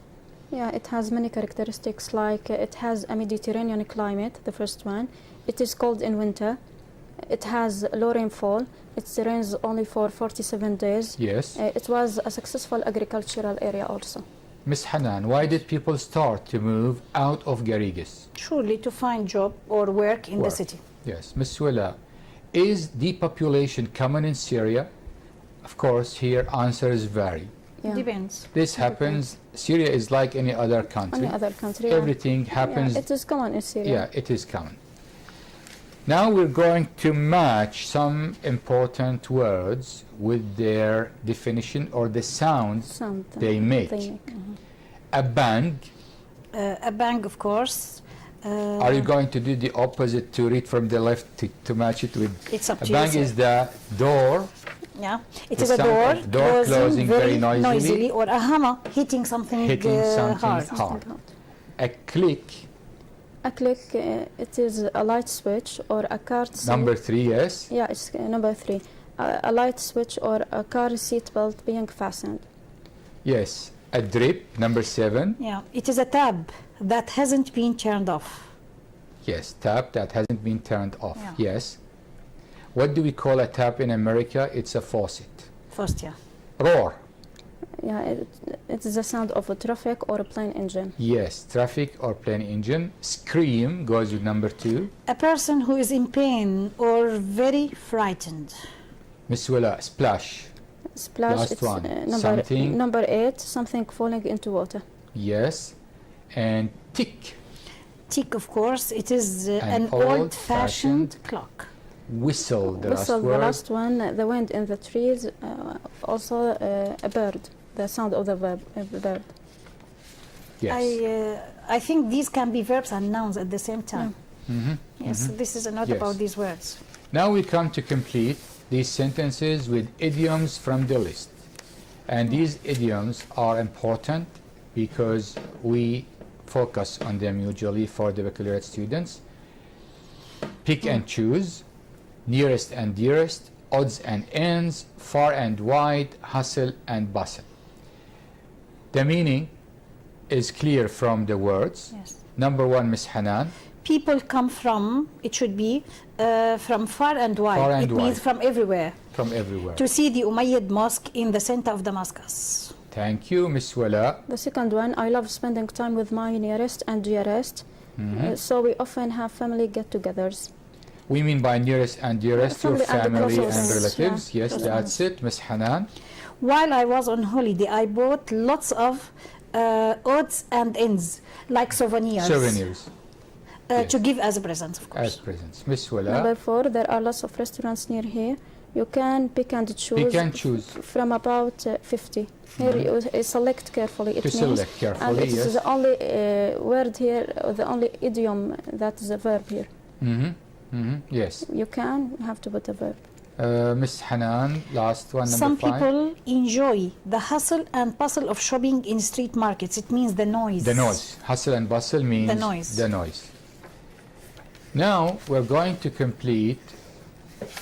Yeah, it has many characteristics, like it has a Mediterranean climate, the first one. It is cold in winter. It has low rainfall. It rains only for 47 days. Yes. It was a successful agricultural area also. Ms. Hanan, why did people start to move out of Garrigues? Surely to find job or work in the Work. city. Yes. Ms. Willa, is depopulation common in Syria? Of course, here answers vary. Yeah. Depends. This happens, Syria is like any other country. Any other country. Everything happens. Yeah, it is common in Syria. Yeah, it is common. Now we're going to match some important words with their definition or the sounds they make. A bang. A bang, of course. Are you going to do the opposite to read from the left to match it with? It's up A to bang you. is the door. Yeah, it The is a sound door, of door closing very noisily. or a hammer hitting something, hard. A click. A click, it is a light switch or a car seat. Number 3, yes. Yeah, it's number 3. A light switch or a car seat belt being fastened. Yes. A drip. Number 7. Yeah, it is a tab that hasn't been turned off. Yes, tap that hasn't been turned off. Yeah. Yes. What do we call a tap in America? It's a faucet. First, yeah. Roar. Yeah, it is the sound of a traffic or a plane engine. Yes, traffic or plane engine. Scream goes with number 2. A person who is in pain or very frightened. Miss Willa, splash. Splash, Last it's one. number 8, something falling into water. Yes. And tick. Tick, of course, it is an old-fashioned old-fashioned clock. Whistle, the Whistle, last the word. last one, the wind in the trees, also a bird, the sound of the bird. Yes. I think these can be verbs and nouns at the same time. Yes, this is a note Yes. about these words. Now we come to complete these sentences with idioms from the list. And these idioms are important because we focus on them usually for the baccalaureate students. pick and choose, nearest and dearest, odds and ends, far and wide, hustle and bustle. The meaning is clear from the words. Yes. Number one, Miss Hanan. People come from, it should be, from far and wide. Far and it means wide. from everywhere. From everywhere. To see the Umayyad Mosque in the center of Damascus. Thank you, Miss Wala. The second one, I love spending time with my nearest and dearest. So we often have family get-togethers. We mean by nearest and dearest, your Family and family and closest, relatives. yeah. Yes, Close that's ones. it, Miss Hanan. While I was on holiday, I bought lots of odds and ends, like souvenirs. Souvenirs yes. To give as a present, of as course. presents. Miss Wala. Number 4, there are lots of restaurants near here. You can pick and choose, Pick and choose. from about 50. Here you select carefully. It To means, select and carefully, it's yes. the only word here, or the only idiom that is a verb here. Yes. You have to put a verb. Miss Hanan, last one, Some number 5. people enjoy the hustle and bustle of shopping in street markets. It means the noise. The noise. Hustle and bustle means The noise. the noise. Now we're going to complete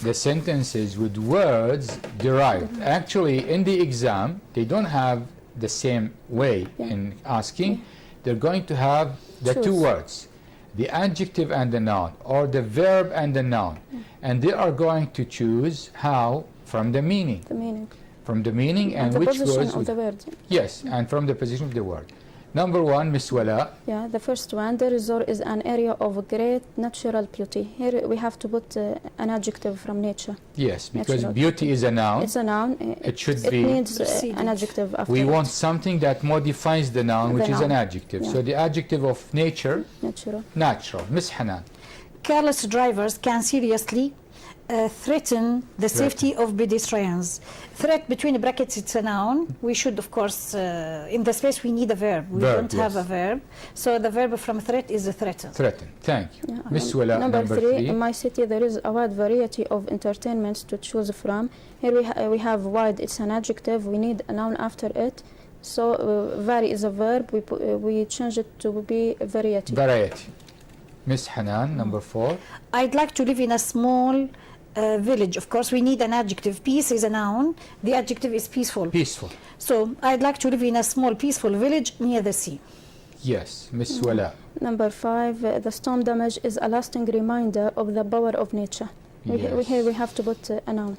the sentences with words derived. Actually, in the exam, they don't have the same way in asking. They're going to have the two Choose. words, the adjective and the noun, or the verb and the noun. And they are going to choose how from the meaning. The meaning. From the meaning and the which position goes of with the word. yes, and from the position of the word. Number 1, Miss Wala. Yeah, the first one, the resort is an area of great natural beauty. Here we have to put an adjective from nature. Yes, because Natural. beauty is a noun. It's a noun. It should it be needs preceded. an adjective after We it. want something that modifies the noun, which The is an noun. adjective. Yeah. So the adjective of nature, Natural. natural. Miss Hanan. Careless drivers can seriously threaten the safety of pedestrians. Threat between brackets, it's a noun. We should, of course, in the space we need a verb. We Verb, don't have yes. a verb. So the verb from threat is a threaten. Threaten. Thank you. Yeah. Miss Wala, Number 3, 3. in my city there is a wide variety of entertainments to choose from. Here we have wide, it's an adjective, we need a noun after it. So vary is a verb, we change it to be variety. Variety. Miss Hanan, number 4. I'd like to live in a small village. Of course, we need an adjective. Peace is a noun. The adjective is peaceful. Peaceful. So I'd like to live in a small, peaceful village near the sea. Yes, Miss Wala. Number 5, the storm damage is a lasting reminder of the power of nature. Yes. Here we have to put a noun.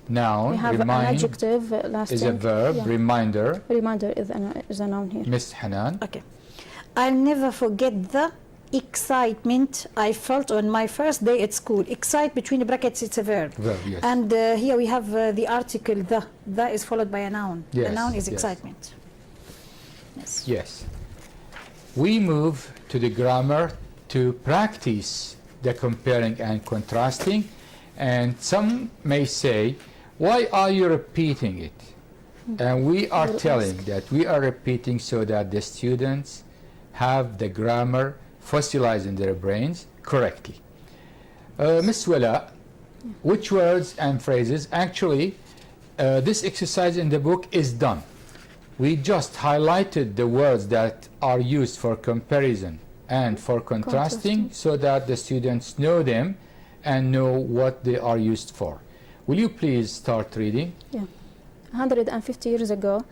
Noun, We have an remind adjective, lasting. is a verb, Yeah. reminder. Reminder is a noun here. Miss Hanan. Okay. I'll never forget the excitement I felt on my first day at school. Excite between the brackets, it's a verb. Verb, yes. And here we have the article the. The is followed by a noun. Yes, The noun is yes. excitement. Yes. Yes. We move to the grammar to practice the comparing and contrasting. And some may say, why are you repeating it? And we are telling that we are repeating so that the students have the grammar fossilized in their brains correctly. Miss Wala, which words and phrases? Actually, this exercise in the book is done. We just highlighted the words that are used for comparison and for contrasting so that the students know them and know what they are used for. Will you please start reading? Yeah. 150 years ago,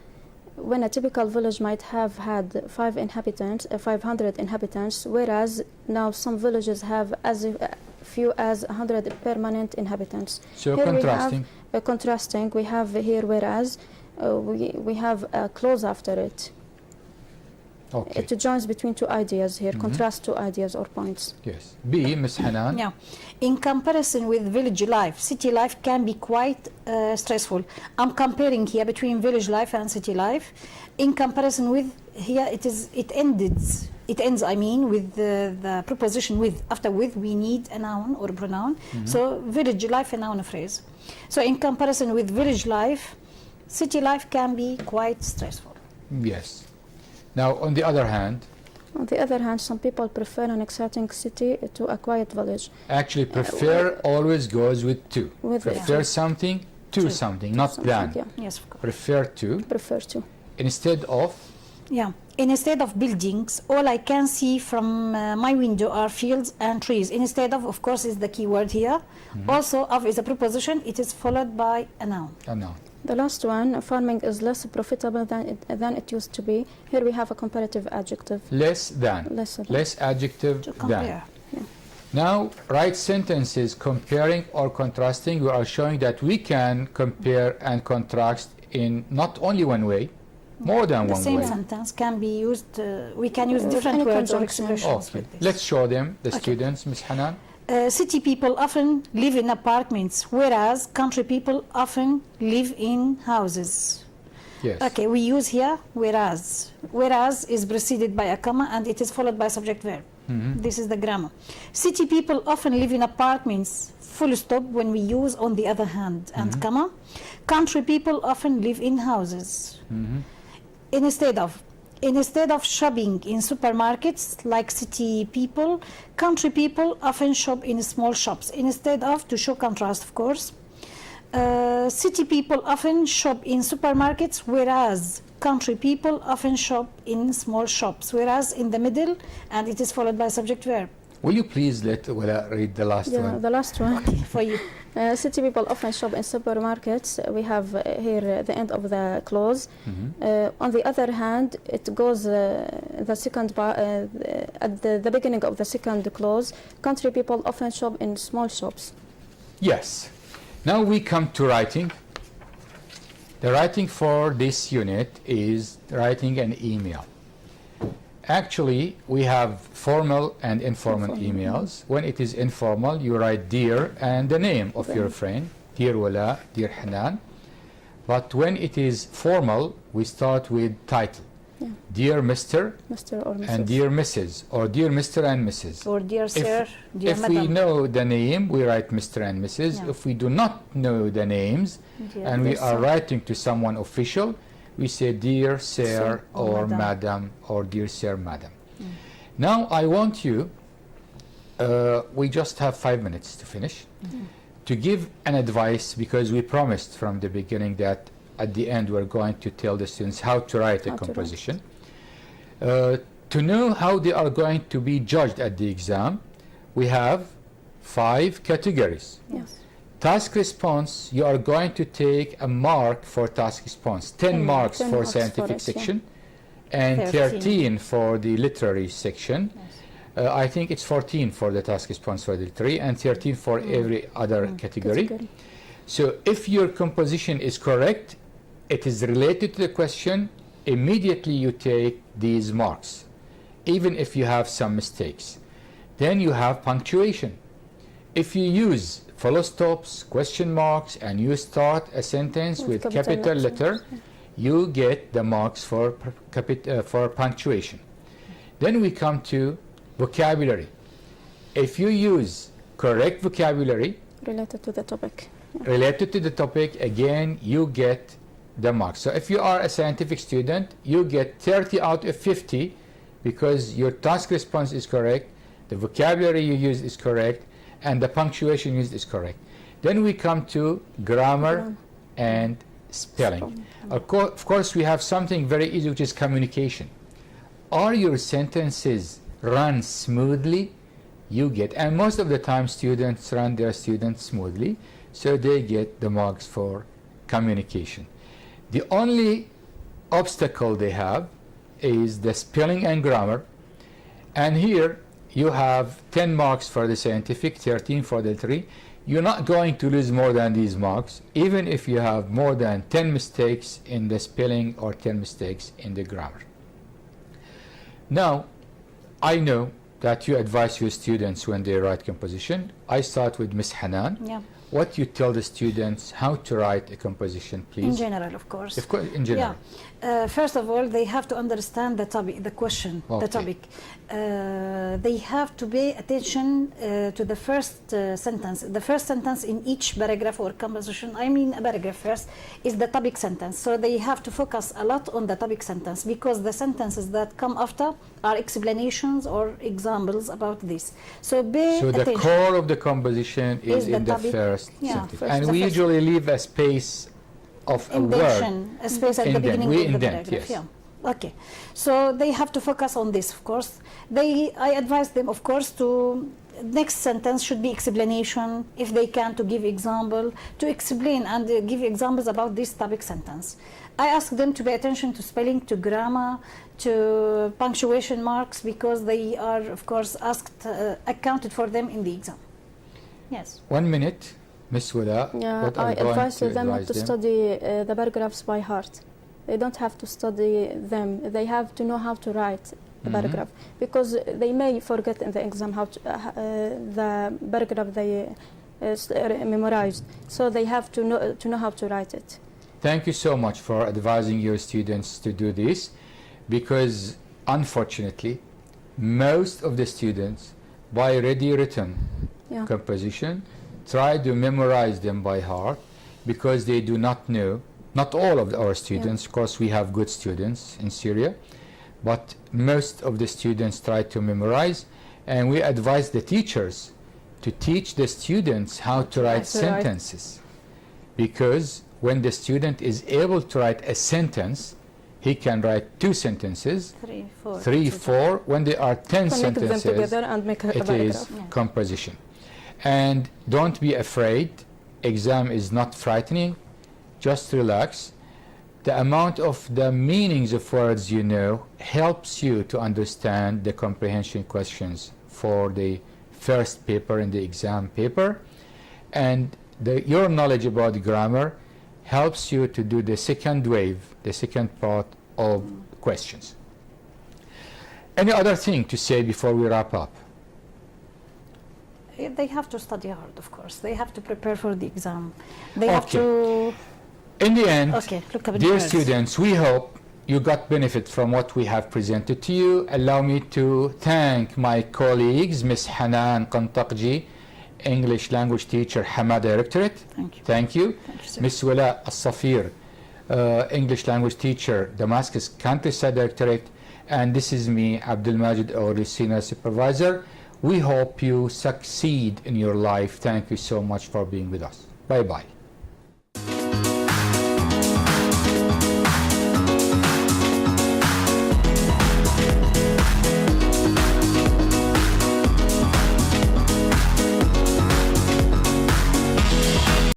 when a typical village might have had 500 inhabitants, whereas now some villages have as few as 100 permanent inhabitants. So Here contrasting. we have contrasting. We have here whereas we have a clause after it. Okay. It joins between two ideas here, contrast two ideas or points. Yes. B, Miss Hanan. Yeah. In comparison with village life, city life can be quite stressful. I'm comparing here between village life and city life. In comparison with, here it ends, I mean, with the preposition with. After with, we need a noun or a pronoun. So village life, a noun, a phrase. So in comparison with village life, city life can be quite stressful. Yes. Now, on the other hand, On the other hand, some people prefer an exciting city to a quiet village. actually prefer always goes with to. With Prefer something to something, not something, plan. yeah. Yes, of course. Prefer to Prefer to. instead of Yeah. Instead of buildings, all I can see from my window are fields and trees. Instead of course, is the key word here. Also, of is a preposition. It is followed by a noun. A noun. The last one, farming is less profitable than it used to be. Here we have a comparative adjective. Less than. Less than. Less adjective To than. compare. Now, write sentences comparing or contrasting. We are showing that we can compare and contrast in not only one way, more than The one same way. sentence can be used. We can use With different any words or conjunction. expressions Okay, with this. let's show them, the Okay. students, Ms. Hanan. City people often live in apartments, whereas country people often live in houses. Yes. Okay, we use here whereas. Whereas is preceded by a comma and it is followed by subject verb. This is the grammar. City people often live in apartments, full stop, when we use on the other hand, and comma. Country people often live in houses. Instead of shopping in supermarkets like city people, country people often shop in small shops. Instead of, to show contrast, of course. City people often shop in supermarkets, whereas country people often shop in small shops. Whereas in the middle, and it is followed by subject verb. Will you please let Wala read the last Yeah, one? the last one. For you. City people often shop in supermarkets. We have here the end of the clause. On the other hand, it goes the second at the beginning of the second clause. Country people often shop in small shops. Yes. Now we come to writing. The writing for this unit is writing an email. Actually, we have formal and informal emails. When it is informal, you write dear and the name of your friend, dear Wala, dear Hanan. But when it is formal, we start with title. Yeah. Dear Mr. Mr. or Mrs. and dear Mrs. or dear Mr. and Mrs. Or dear sir, dear If madam. we know the name, we write Mr. and Mrs. Yeah. If we do not know the names Dear and we sir. are writing to someone official, we say dear sir Sir or or madam. madam or dear sir, madam. Now I want you, we just have 5 minutes to finish, to give an advice, because we promised from the beginning that at the end we're going to tell the students how to write a How to write. composition. To know how they are going to be judged at the exam, we have 5 categories. Yes. Task response, you are going to take a mark for task response, 10 marks 10 for marks for scientific it, yeah. section, and 13. 13 for the literary section. I think it's 14 for the task response for the literary, and 13 for every other category. So if your composition is correct, it is related to the question, immediately you take these marks, even if you have some mistakes. Then you have punctuation. If you use full stops, question marks, and you start a sentence with capital letter, you get the marks for punctuation. Then we come to vocabulary. If you use correct vocabulary Related to the topic. related to the topic, again you get the marks. So if you are a scientific student, you get 30 out of 50 because your task response is correct, the vocabulary you use is correct, and the punctuation used is correct. Then we come to grammar and spelling. Of course, we have something very easy, which is communication. Are your sentences run smoothly? You get, and most of the time students run their students smoothly, so they get the marks for communication. The only obstacle they have is the spelling and grammar, and here you have 10 marks for the scientific, 13 for the literary. You're not going to lose more than these marks, even if you have more than 10 mistakes in the spelling or 10 mistakes in the grammar. Now, I know that you advise your students when they write composition. I start with Ms. Hanan. Yeah. What you tell the students how to write a composition, please? In general, of course. Of course, in general. Yeah. First of all, they have to understand the topic, the question, Okay. the topic. They have to pay attention to the first sentence. The first sentence in each paragraph or composition, I mean a paragraph first, is the topic sentence. So they have to focus a lot on the topic sentence, because the sentences that come after are explanations or examples about this. So pay So the attention. core of the composition is the in the topic. first Yeah, sentence. first- And the we first- usually leave a space of a word. Indentation, a space at the Indent. beginning We of the indent, paragraph. yes. Yeah. Okay, so they have to focus on this, of course. I advise them, of course, to next sentence should be explanation, if they can, to give example, to explain and give examples about this topic sentence. I ask them to pay attention to spelling, to grammar, to punctuation marks, because they are, of course, asked, accounted for them in the exam. Yes. 1 minute, Miss Wala. Yeah, what I are you going advise to them not advise to them? study the paragraphs by heart. They don't have to study them. They have to know how to write the paragraph, because they may forget in the exam how to, the paragraph they memorized. So they have to know how to write it. Thank you so much for advising your students to do this, because unfortunately most of the students by ready written composition try to memorize them by heart, because they do not know. Not all of our students, of course we have good students in Syria, but most of the students try to memorize, and we advise the teachers to teach the students how to write sentences, because when the student is able to write a sentence, he can write 2 sentences, 3, 4. When there are 10 Connect sentences, them together and make a it paragraph. is composition. And don't be afraid. Exam is not frightening. Just relax. The amount of the meanings of words you know helps you to understand the comprehension questions for the first paper in the exam paper, and your knowledge about grammar helps you to do the second wave, the second part of questions. Any other thing to say before we wrap up? They have to study hard, of course. They have to prepare for the exam. They have to... In the end, look up dear words. students, we hope you got benefit from what we have presented to you. Allow me to thank my colleagues, Ms. Hanan Qantaqji, English language teacher, Hama Directorate. Thank you. Thank you. Thank you, sir. Ms. Wala Al-Safir, English language teacher, Damascus Countryside Directorate. And this is me, Abdul Majid Auri, Senior Supervisor. We hope you succeed in your life. Thank you so much for being with us. Bye-bye.